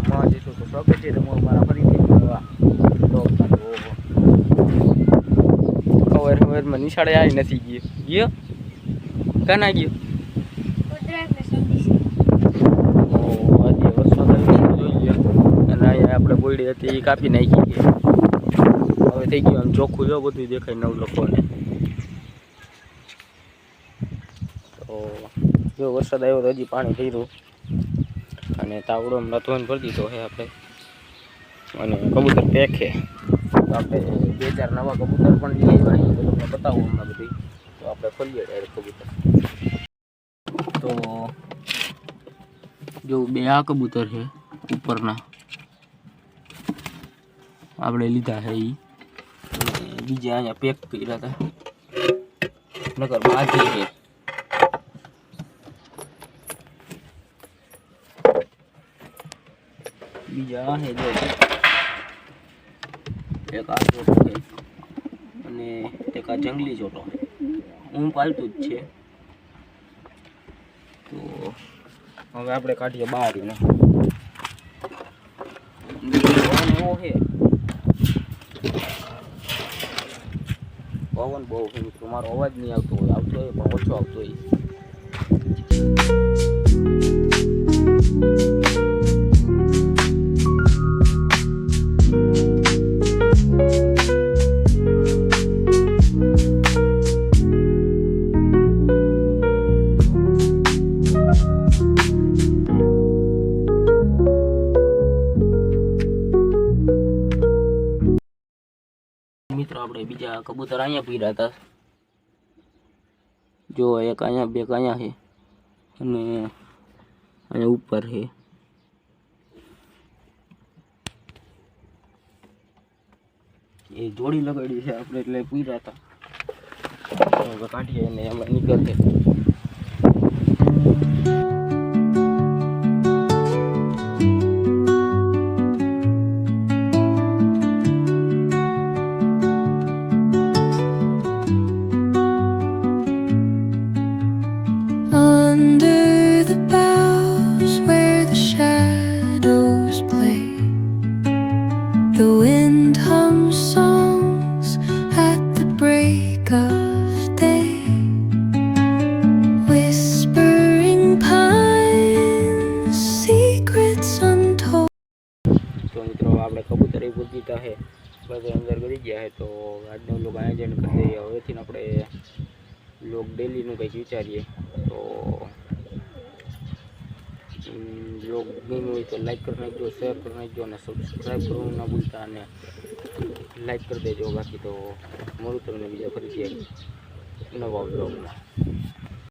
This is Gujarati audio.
માં જેટલું તો સ્વાગત છે તમારું મારા ફરીથી નવા બ્લોગ સવારમાં નિશાળે આવી નથી ગયો ક્યાં ના ગયો આજે વરસાદ જોઈએ અને અહીંયા આપણે બોયડી હતી એ કાપી નાખી છે હવે થઈ ગયું આમ ચોખ્ખું જો બધું દેખાય નવ લોકોને તો જો વરસાદ આવ્યો તો હજી પાણી ભર્યું અને તાવડો નતવન ભરી દીધો છે આપણે અને કબૂતર પેક છે તો આપણે 2-4 નવા કબૂતર પણ લઈ આવ્યા તો તમને બતાવું હમણાં બધી તો આપણે ખોલીએ ડાયરેક્ટ કબૂતર તો જો 2 આ કબૂતર છે ઉપરના આપણે લીધા છે એ બીજા અહીંયા પેક કર્યા હતા નકર બાકી છે બીજા છે જો એક આ ચોટો છે અને એક આ જંગલી ચોટો હું પાલતું જ છે તો હવે આપણે કાઢીએ બહાર એને એવો છે પવન બહુ છે મિત્રો મારો અવાજ નહીં આવતો હોય પણ ઓછો આવતો હોય મિત્રો આપણે બીજા કબૂતર અહીંયા પીડા હતા જો એક અહીંયા 2 અહીંયા છે અને અહીંયા ઉપર છે એ જોડી લગાડી છે આપણે એટલે પીડા હતા હવે કાઢીએ અને એમાં નીકળે The wind hums songs at the break of day, whispering pines, secrets untold. તો મિત્રો આપણે કબૂતર એ પૂરી દીધા છે બધા અંદર કરી ગયા છે તો આજનો લોક આયોજન કરી દઈએ હવેથી આપણે લોક ડેલીનું કંઈક વિચારીએ તો लोग गम्યું હોય તો लाइक कर नाखजो शेयर कर नाखजो અને सब्सक्राइब કરવાનું ના ભૂલતા અને लाइक कर देजो बाकी तो મળું તમને બીજા ફરીથી નવા બ્લોગમાં